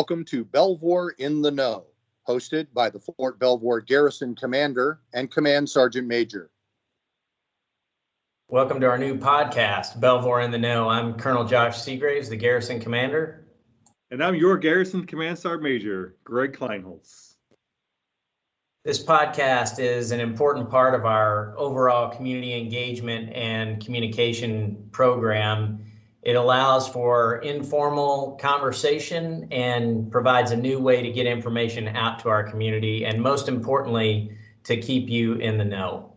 Welcome to Belvoir In the Know, hosted by the Fort Belvoir Garrison Commander and Command Sergeant Major. Welcome to our new podcast, Belvoir In the Know. I'm Colonel Josh Seagraves, the Garrison Commander. And I'm your Garrison Command Sergeant Major, Greg Kleinholz. This podcast is an important part of our overall community engagement and communication program. It allows for informal conversation and provides a new way to get information out to our community, and most importantly, to keep you in the know.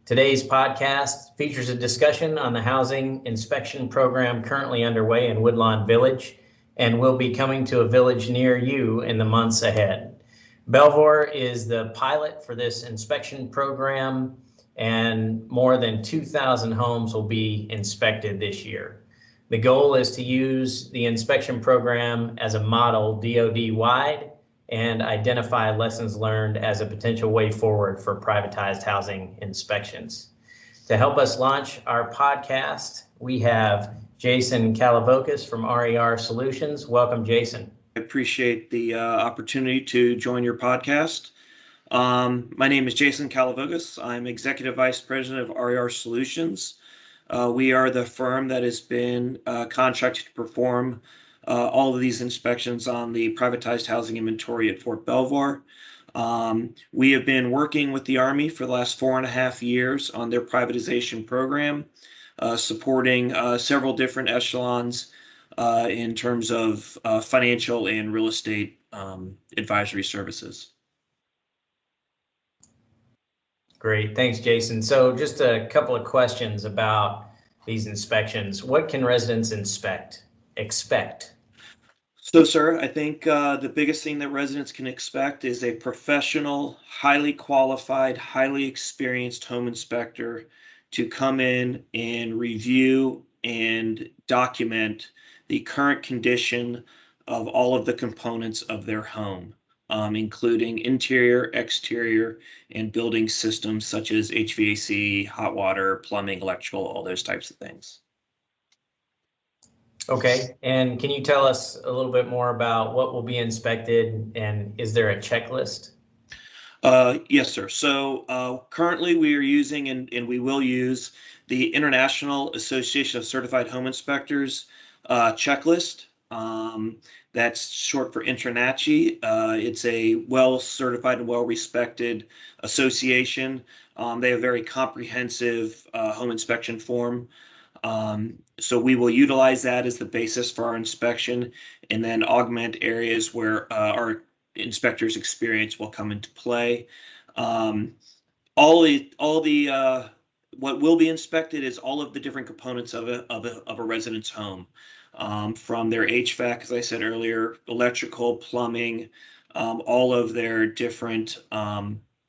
Today's podcast features a discussion on the housing inspection program currently underway in Woodlawn Village and will be coming to a village near you in the months ahead. Belvoir is the pilot for this inspection program, and more than 2,000 homes will be inspected this year. The goal is to use the inspection program as a model DoD-wide and identify lessons learned as a potential way forward for privatized housing inspections. To help us launch our podcast, we have Jason Kalavokis from RER Solutions. Welcome, Jason. I appreciate the opportunity to join your podcast. My name is Jason Kalavokis. I'm Executive Vice President of RER Solutions. We are the firm that has been contracted to perform all of these inspections on the privatized housing inventory at Fort Belvoir. We have been working with the Army for the last 4.5 years on their privatization program, supporting several different echelons in terms of financial and real estate advisory services. Great, thanks, Jason. So just a couple of questions about these inspections. What can residents expect? So, sir, I think the biggest thing that residents can expect is a professional, highly qualified, highly experienced home inspector to come in and review and document the current condition of all of the components of their home, including interior, exterior, and building systems such as HVAC, hot water, plumbing, electrical, all those types of things. Okay, and can you tell us a little bit more about what will be inspected, and is there a checklist? Yes, sir. So currently we are using and we will use the International Association of Certified Home Inspectors checklist. That's short for INTRANACHI. It's a well-certified and well-respected association. They have a very comprehensive home inspection form. So we will utilize that as the basis for our inspection and then augment areas where our inspectors' experience will come into play. What will be inspected is all of the different components of a resident's home, from their HVAC, as I said earlier, electrical, plumbing, all of their different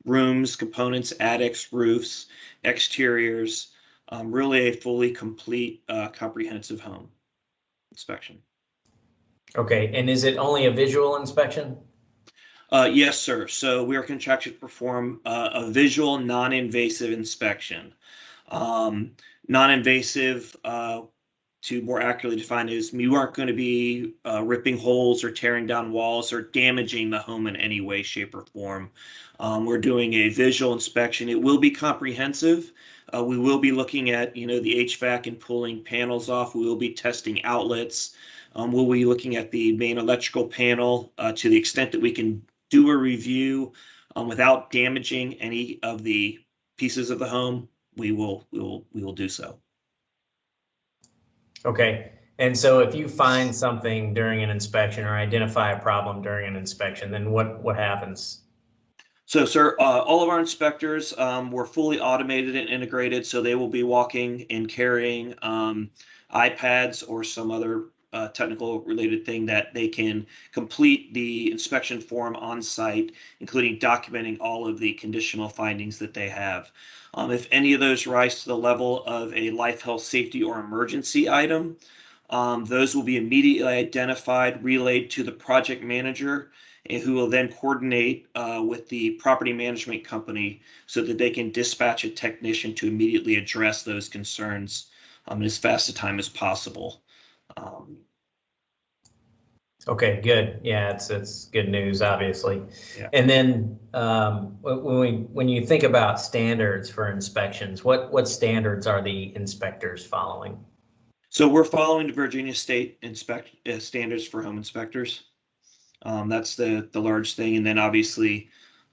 rooms, components, attics, roofs, exteriors, really a fully complete, comprehensive home inspection. Okay, and is it only a visual inspection? Yes, sir. So we are contracted to perform a visual, non-invasive inspection. Non-invasive, to more accurately define, is we aren't going to be ripping holes or tearing down walls or damaging the home in any way, shape, or form. We're doing a visual inspection. It will be comprehensive. We will be looking at, the HVAC and pulling panels off. We will be testing outlets. We'll be looking at the main electrical panel to the extent that we can do a review without damaging any of the pieces of the home. We will do so. Okay, and so if you find something during an inspection or identify a problem during an inspection, then what happens? So, sir, all of our inspectors were fully automated and integrated, so they will be walking and carrying iPads or some other technical related thing that they can complete the inspection form on site, including documenting all of the conditional findings that they have. If any of those rise to the level of a life, health, safety, or emergency item, those will be immediately identified, relayed to the project manager, who will then coordinate with the property management company so that they can dispatch a technician to immediately address those concerns in as fast a time as possible. Okay, good. Yeah, it's good news, obviously. Yeah. And then when you think about standards for inspections, what standards are the inspectors following? So we're following the Virginia State standards for home inspectors. That's the large thing, and then obviously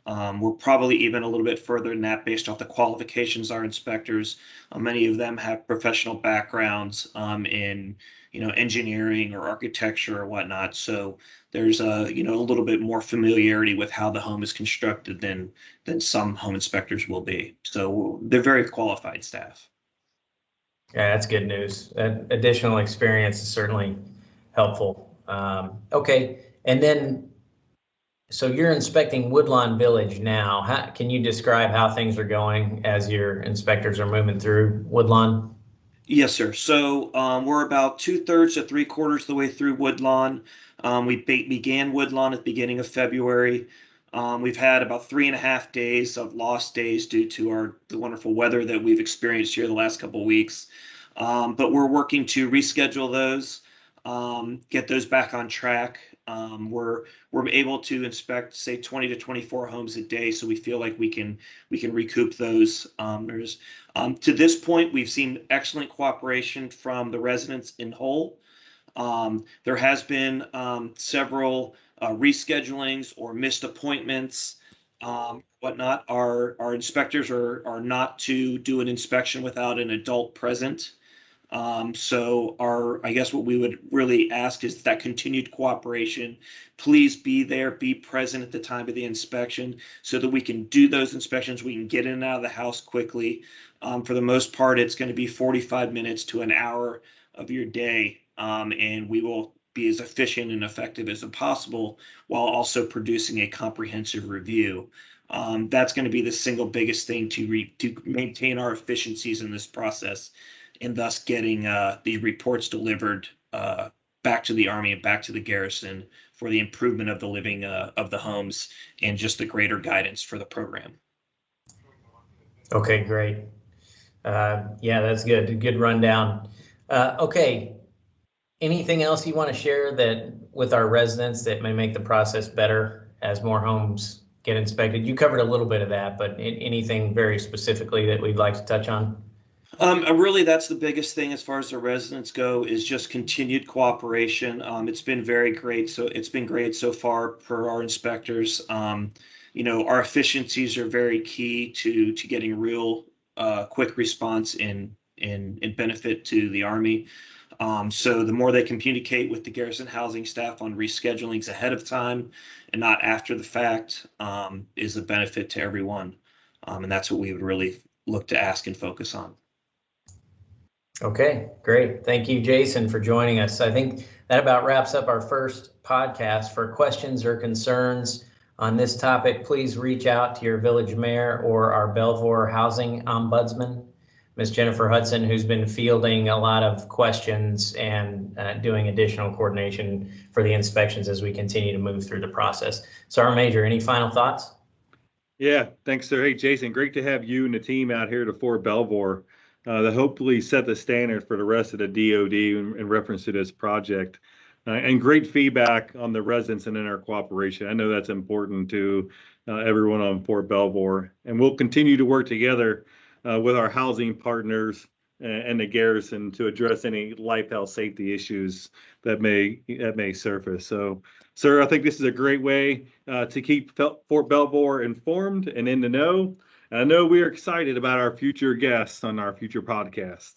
we're probably even a little bit further than that based off the qualifications our inspectors. Many of them have professional backgrounds in engineering or architecture or whatnot. So there's a little bit more familiarity with how the home is constructed than some home inspectors will be. So they're very qualified staff. Yeah, that's good news. Additional experience is certainly helpful. Okay, and then so you're inspecting Woodlawn Village now. Can you describe how things are going as your inspectors are moving through Woodlawn? Yes, sir. So we're about 2/3 to 3/4 the way through Woodlawn. We began Woodlawn at the beginning of February. We've had about 3.5 days of lost days due to the wonderful weather that we've experienced here the last couple of weeks. But we're working to reschedule those, get those back on track. We're able to inspect, say, 20 to 24 homes a day, so we feel like we can recoup those. To this point, we've seen excellent cooperation from the residents in whole. There has been several reschedulings or missed appointments, whatnot. Our inspectors are not to do an inspection without an adult present. So I guess what we would really ask is that continued cooperation. Please be there, be present at the time of the inspection so that we can do those inspections. We can get in and out of the house quickly. For the most part, it's going to be 45 minutes to an hour of your day. And we will be as efficient and effective as possible while also producing a comprehensive review. That's going to be the single biggest thing to maintain our efficiencies in this process, and thus getting these reports delivered back to the Army and back to the garrison for the improvement of the living of the homes and just the greater guidance for the program. Okay, great. Yeah, that's good. Good rundown. Okay, anything else you want to share that with our residents that may make the process better as more homes get inspected? You covered a little bit of that, but anything very specifically that we'd like to touch on? Really, that's the biggest thing as far as the residents go is just continued cooperation. It's been very great. So it's been great so far for our inspectors. Our efficiencies are very key to getting real quick response in benefit to the Army. So the more they communicate with the garrison housing staff on reschedulings ahead of time and not after the fact is a benefit to everyone. And that's what we would really look to ask and focus on. Okay, great. Thank you, Jason, for joining us. I think that about wraps up our first podcast. For questions or concerns on this topic, please reach out to your village mayor or our Belvoir Housing Ombudsman, Ms. Jennifer Hudson, who's been fielding a lot of questions and doing additional coordination for the inspections as we continue to move through the process. Sergeant Major, any final thoughts? Yeah, thanks, sir. Hey, Jason, great to have you and the team out here to Fort Belvoir. That hopefully set the standard for the rest of the DoD in reference to this project. And great feedback on the residents and in our cooperation. I know that's important to everyone on Fort Belvoir. And we'll continue to work together with our housing partners and the garrison to address any life, health, safety issues that may surface. So, sir, I think this is a great way to keep Fort Belvoir informed and in the know. And I know we are excited about our future guests on our future podcast.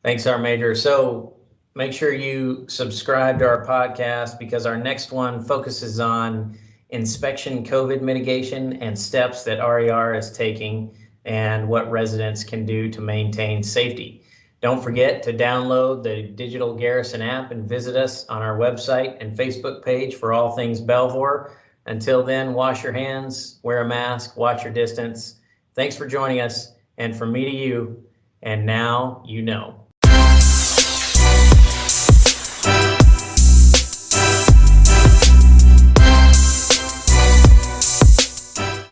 Thanks, Sergeant Major. So make sure you subscribe to our podcast because our next one focuses on inspection COVID mitigation and steps that RER is taking and what residents can do to maintain safety. Don't forget to download the Digital Garrison app and visit us on our website and Facebook page for all things Belvoir. Until then, wash your hands, wear a mask, watch your distance. Thanks for joining us. And from me to you, and now you know.